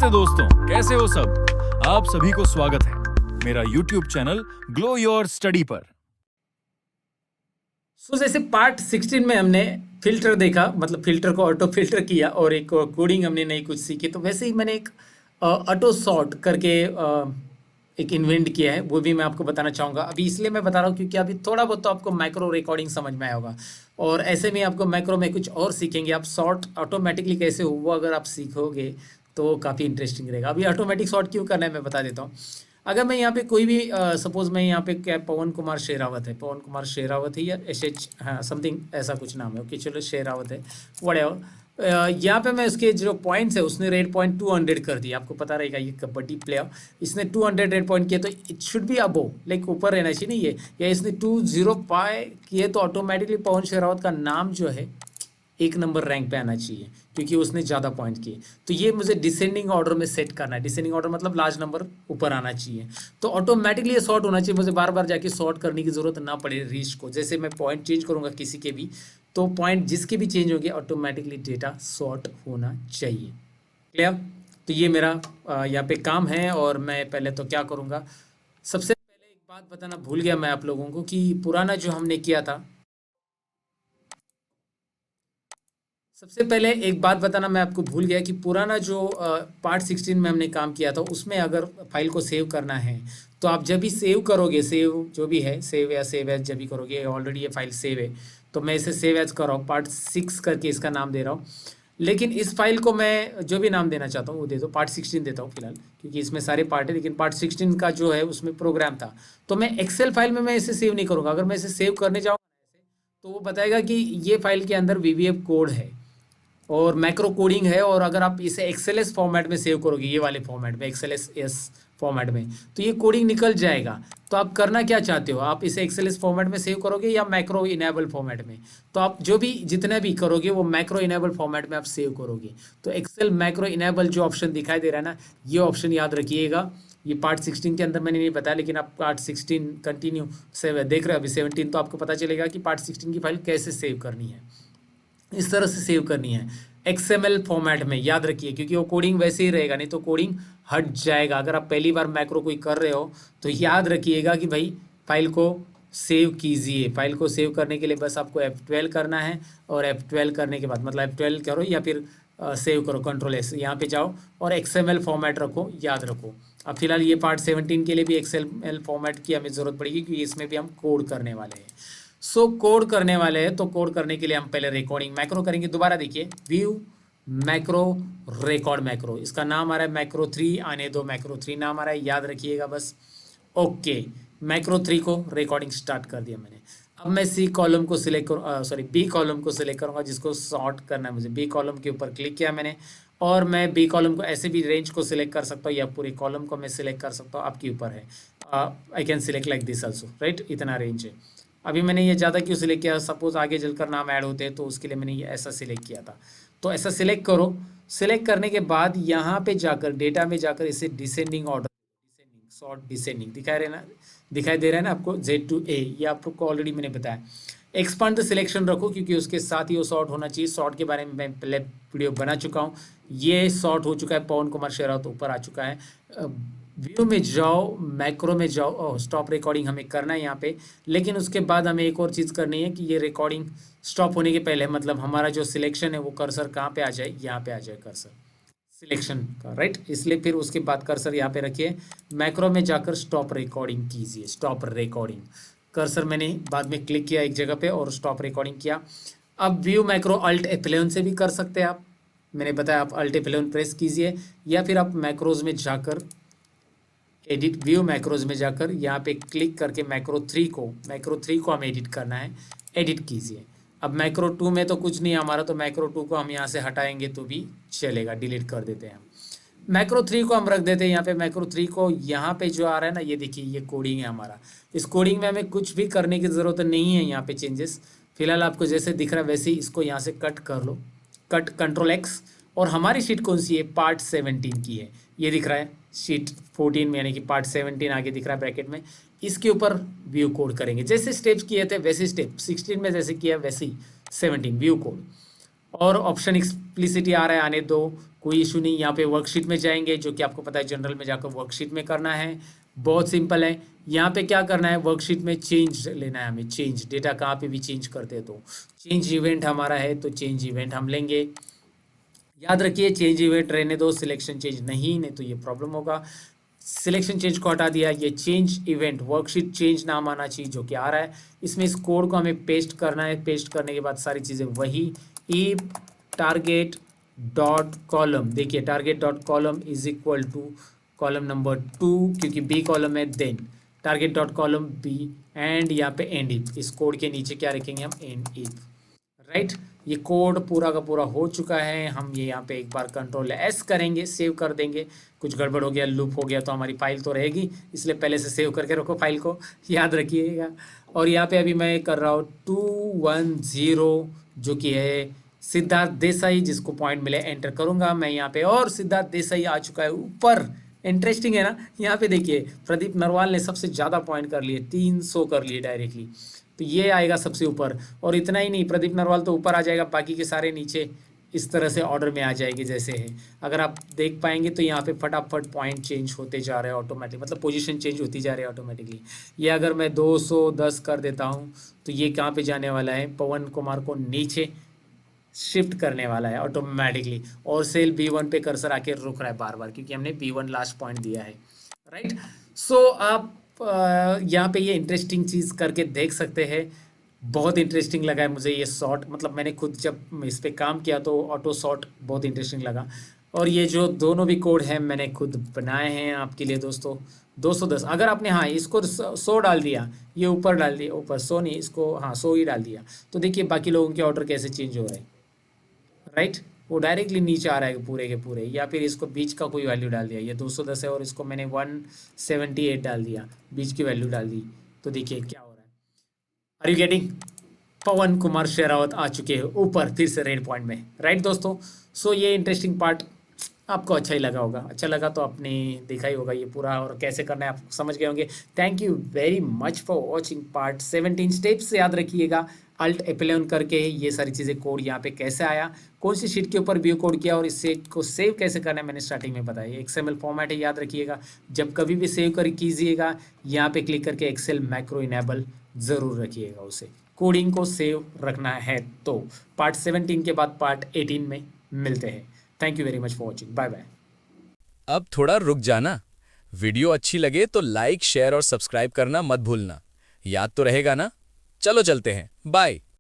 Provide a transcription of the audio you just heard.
नमस्ते दोस्तों, कैसे हो सब। आप सभी को स्वागत है मेरा YouTube channel glow your study पर। जैसे पार्ट 16 में हमने फिल्टर देखा, मतलब फिल्टर को ऑटो फिल्टर किया और एक कोडिंग हमने नई कुछ सीखी। तो वैसे ही मैंने एक ऑटो सॉर्ट करके एक इन्वेंट किया है, वो भी मैं आपको बताना चाहूँगा। अभी इसलिए मैं बता रहा हूँ क्योंकि अभी थोड़ा बहुत तो आपको माइक्रो रिकॉर्डिंग समझ में आया होगा, और ऐसे में आपको माइक्रो में कुछ और सीखेंगे। आप सॉर्ट ऑटोमेटिकली कैसे हो वो अगर आप सीखोगे तो काफ़ी इंटरेस्टिंग रहेगा। अभी ऑटोमेटिक सॉर्ट क्यों करना है मैं बता देता हूँ। अगर मैं यहाँ पे कोई भी सपोज मैं यहाँ पे क्या पवन कुमार शेरावत है, पवन कुमार शेरावत है या SH, हाँ समथिंग ऐसा कुछ नाम है, ओके चलो शेरावत है व्हाटएवर। यहाँ पे मैं उसके जो पॉइंट्स है उसने रेट पॉइंट 200 कर दिया। आपको पता रहेगा ये कबड्डी प्लेयर, इसने 200 रेट पॉइंट किया तो it should be above, like ऊपर रहना चाहिए नहीं ये, या इसने 205 किए तो ऑटोमेटिकली पवन शेरावत का नाम जो है 1 नंबर रैंक पे आना चाहिए क्योंकि उसने ज़्यादा पॉइंट किए। तो ये मुझे डिसेंडिंग ऑर्डर में सेट करना है। डिसेंडिंग ऑर्डर मतलब लार्ज नंबर ऊपर आना चाहिए, तो ऑटोमेटिकली ये सॉर्ट होना चाहिए। मुझे बार बार जाके सॉर्ट करने की ज़रूरत ना पड़े रीच को। जैसे मैं पॉइंट चेंज करूँगा किसी के भी, तो पॉइंट जिसके भी चेंज होंगे ऑटोमेटिकली डेटा सॉर्ट होना चाहिए। क्लियर। तो ये मेरा यहाँ पे काम है, और मैं पहले तो क्या करूँगा, सबसे पहले एक बात बताना भूल गया मैं आप लोगों को कि पुराना जो हमने किया था, सबसे पहले एक बात बताना मैं आपको भूल गया कि पुराना जो पार्ट 16 में हमने काम किया था उसमें अगर फाइल को सेव करना है तो आप जब भी सेव करोगे, सेव जो भी है सेव या सेव एज जब भी करोगे, ऑलरेडी ये फाइल सेव है तो मैं इसे सेव एज कर रहा हूँ, पार्ट 6 करके इसका नाम दे रहा हूँ। लेकिन इस फाइल को मैं जो भी नाम देना चाहता हूँ वो दे दो, पार्ट 16 देता हूँ फिलहाल क्योंकि इसमें सारे पार्ट है। लेकिन पार्ट 16 का जो है उसमें प्रोग्राम था, तो मैं एक्सेल फाइल में मैं इसे सेव नहीं करूँगा। अगर मैं इसे सेव करने जाऊँगा तो वो बताएगा कि ये फाइल के अंदर VBF कोड है और मैक्रो कोडिंग है, और अगर आप इसे एक्सएलएस फॉर्मेट में सेव करोगे, ये वाले फॉर्मेट में एक्सएलएस फॉर्मेट में, तो ये कोडिंग निकल जाएगा। तो आप करना क्या चाहते हो, आप इसे एक्सएलएस फॉर्मेट में सेव करोगे या मैक्रो इनेबल फॉर्मेट में। तो आप जो भी जितने भी करोगे वो मैक्रो इनेबल फॉर्मेट में आप सेव करोगे। तो एक्सेल मैक्रो इनेबल जो ऑप्शन दिखाई दे रहा है ना, ये ऑप्शन याद रखिएगा। ये पार्ट 16 के अंदर मैंने नहीं बताया, लेकिन आप पार्ट 16 कंटिन्यू से देख रहे हो अभी 17, तो आपको पता चलेगा कि पार्ट 16 की फाइल कैसे सेव करनी है। इस तरह से सेव करनी है XML फॉर्मेट में, याद रखिए, क्योंकि वो कोडिंग वैसे ही रहेगा, नहीं तो कोडिंग हट जाएगा। अगर आप पहली बार मैक्रो कोई कर रहे हो तो याद रखिएगा कि भाई फाइल को सेव कीजिए। फाइल को सेव करने के लिए बस आपको F12 करना है, और F12 करने के बाद मतलब F12 करो या फिर सेव करो, Ctrl+S, यहाँ पे जाओ और XML फॉर्मेट रखो, याद रखो। अब फिलहाल ये पार्ट 17 के लिए भी XML फॉर्मेट की हमें ज़रूरत पड़ेगी क्योंकि इसमें भी हम कोड करने वाले हैं। कोड करने वाले हैं, तो कोड करने के लिए हम पहले रिकॉर्डिंग मैक्रो करेंगे। दोबारा देखिए, व्यू मैक्रो रिकॉर्ड मैक्रो, इसका नाम आ रहा है मैक्रो 3, आने दो, मैक्रो 3 नाम आ रहा है, याद रखिएगा बस। ओके, मैक्रो 3 को रिकॉर्डिंग स्टार्ट कर दिया मैंने। अब मैं सी कॉलम को सिलेक्ट करूँ, बी कॉलम को सिलेक्ट करूँगा जिसको सॉर्ट करना है मुझे। बी कॉलम के ऊपर क्लिक किया मैंने, और मैं बी कॉलम को ऐसे भी रेंज को सिलेक्ट कर सकता हूँ या पूरे कॉलम को मैं सिलेक्ट कर सकता हूँ, आपके ऊपर है। I can select like this also, right, इतना रेंज है। अभी मैंने ये ज़्यादा क्यों सिलेक्ट किया, सपोज आगे चलकर नाम ऐड होते हैं तो उसके लिए मैंने ये ऐसा सिलेक्ट किया था। तो ऐसा सिलेक्ट करो। सिलेक्ट करने के बाद यहाँ पे जाकर डेटा में जाकर इसे descending order, descending sort descending दिखाई दे रहा है ना आपको, Z to A, ये आपको ऑलरेडी मैंने बताया। एक्सपांड द सिलेक्शन रखो क्योंकि उसके साथ ही वो सॉर्ट होना चाहिए। सॉर्ट के बारे में मैं पहले वीडियो बना चुका हूँ, ये सॉर्ट हो चुका है। पवन कुमार शेरावत ऊपर आ चुका है। व्यू में जाओ, मैक्रो में जाओ, स्टॉप रिकॉर्डिंग हमें करना है यहाँ पे। लेकिन उसके बाद हमें एक और चीज़ करनी है कि ये रिकॉर्डिंग स्टॉप होने के पहले, मतलब हमारा जो सिलेक्शन है वो कर्सर कहाँ पे आ जाए, यहाँ पे आ जाए कर्सर सिलेक्शन का, राइट। इसलिए फिर उसके बाद कर्सर यहाँ पे रखिए, मैक्रो में जाकर स्टॉप रिकॉर्डिंग कीजिए। स्टॉप रिकॉर्डिंग कर्सर मैंने बाद में क्लिक किया एक जगह पे और स्टॉप रिकॉर्डिंग किया। अब व्यू मैक्रो Alt F11 से भी कर सकते हैं आप, मैंने बताया आप Alt F11 प्रेस कीजिए, या फिर आप मैक्रोज में जाकर एडिट, व्यू मैक्रोज में जाकर यहाँ पे क्लिक करके मैक्रो 3 को हमें एडिट करना है, एडिट कीजिए। अब मैक्रो 2 में तो कुछ नहीं है हमारा, तो मैक्रो 2 को हम यहाँ से हटाएंगे तो भी चलेगा, डिलीट कर देते हैं। मैक्रो 3 को हम रख देते हैं यहाँ पे। मैक्रो 3 को यहाँ पे जो आ रहा है ना, ये देखिए ये कोडिंग है हमारा। इस कोडिंग में हमें कुछ भी करने की ज़रूरत नहीं है यहाँ पे चेंजेस। फिलहाल आपको जैसे दिख रहा है वैसे ही इसको यहाँ से कट कर लो, कट Ctrl+X। और हमारी शीट कौन सी है, पार्ट 17 की है, ये दिख रहा है शीट 14 में, यानी कि पार्ट 17 आगे दिख रहा है ब्रैकेट में। इसके ऊपर व्यू कोड करेंगे, जैसे स्टेप्स किए थे वैसे स्टेप 16 में जैसे किया वैसे ही 17 व्यू कोड। और ऑप्शन एक्सप्लिसिटी आ रहा है, आने दो, कोई इशू नहीं। यहाँ पे वर्कशीट में जाएंगे, जो कि आपको पता है जनरल में जाकर वर्कशीट में करना है, बहुत सिंपल है। यहाँ पे क्या करना है, वर्कशीट में चेंज लेना है हमें, चेंज डेटा कहाँ पे भी चेंज करते हैं तो चेंज इवेंट हमारा है, तो चेंज इवेंट हम लेंगे। याद रखिए चेंज इवेंट रहने दो, सिलेक्शन चेंज नहीं तो ये प्रॉब्लम होगा। सिलेक्शन चेंज को हटा दिया, ये चेंज इवेंट वर्कशीट चेंज नाम आना चाहिए, जो कि आ रहा है। इसमें इस कोड को हमें पेस्ट करना है, पेस्ट करने के बाद सारी चीज़ें वही, if टारगेट डॉट कॉलम, देखिए target dot column is equal to column number 2, क्योंकि बी कॉलम है, then target dot column B and यहाँ पे एंड इफ, इस कोड के नीचे क्या रखेंगे हम, एंड इफ, राइट। ये कोड पूरा का पूरा हो चुका है। हम ये यहाँ पे एक बार कंट्रोल एस करेंगे, सेव कर देंगे। कुछ गड़बड़ हो गया, लूप हो गया, तो हमारी फाइल तो रहेगी, इसलिए पहले से सेव करके रखो फाइल को, याद रखिएगा। और यहाँ पे अभी मैं कर रहा हूँ 210, जो कि है सिद्धार्थ देसाई, जिसको पॉइंट मिले एंटर करूंगा मैं यहाँ पे, और सिद्धार्थ देसाई आ चुका है ऊपर। इंटरेस्टिंग है ना, यहाँ पे देखिए प्रदीप नरवाल ने सबसे ज़्यादा पॉइंट कर लिए, 300 कर लिए डायरेक्टली, तो ये आएगा सबसे ऊपर। और इतना ही नहीं, प्रदीप नरवाल तो ऊपर आ जाएगा, बाकी के सारे नीचे इस तरह से ऑर्डर में आ जाएंगे जैसे है। अगर आप देख पाएंगे तो यहाँ पे फटाफट पॉइंट चेंज होते जा रहे हैं ऑटोमेटिक, मतलब पोजीशन चेंज होती जा रही है ऑटोमेटिकली। ये अगर मैं 210 कर देता हूँ तो ये कहाँ पे जाने वाला है, पवन कुमार को नीचे शिफ्ट करने वाला है ऑटोमेटिकली, और सेल B1 पे कर्सर आके रुक रहा है बार बार, क्योंकि हमने B1 लास्ट पॉइंट दिया है, राइट। सो आप यहाँ पे ये इंटरेस्टिंग चीज़ करके देख सकते हैं। बहुत इंटरेस्टिंग लगा है मुझे ये शॉर्ट, मतलब मैंने खुद जब इस पे काम किया तो ऑटो शॉर्ट बहुत इंटरेस्टिंग लगा। और ये जो दोनों भी कोड हैं मैंने खुद बनाए हैं आपके लिए दोस्तों। 210 अगर आपने, हाँ इसको 100 डाल दिया, ये ऊपर डाल दिया, ऊपर 100 नहीं, इसको हाँ 100 ही डाल दिया, तो देखिए बाकी लोगों के ऑर्डर कैसे चेंज हो रहे हैं, राइट। वो डायरेक्टली नीचे आ रहा है पूरे के पूरे। या फिर इसको बीच का कोई वैल्यू डाल दिया, ये 210 है और इसको मैंने 178 डाल दिया, बीच की वैल्यू डाल दी, तो देखिए क्या हो रहा है। Are you getting? Pawan Kumar Sehrawat आ चुके हैं ऊपर फिर से रेड पॉइंट में, राइट दोस्तों। सो ये इंटरेस्टिंग पार्ट आपको अच्छा ही लगा होगा, अच्छा लगा तो आपने देखा ही होगा ये पूरा, और कैसे करना है आप समझ गए होंगे। Thank you very much for watching part 17 steps याद रखिएगा, अल्ट F11 करके ये सारी चीज़ें कोड यहाँ पे कैसे आया, कौन सी शीट के ऊपर व्यू कोड किया, और इस सेट को सेव कैसे करना है मैंने स्टार्टिंग में बताया। XML फॉर्मेट है, याद रखिएगा। जब कभी भी सेव कर कीजिएगा यहाँ पे क्लिक करके एक्सेल मैक्रो इनेबल ज़रूर रखिएगा, उसे कोडिंग को सेव रखना है। तो पार्ट 17 के बाद पार्ट 18 में मिलते हैं। Thank you very much for watching, bye bye. अब थोड़ा रुक जाना, वीडियो अच्छी लगे तो लाइक शेयर और सब्सक्राइब करना मत भूलना, याद तो रहेगा ना। चलो चलते हैं, बाय।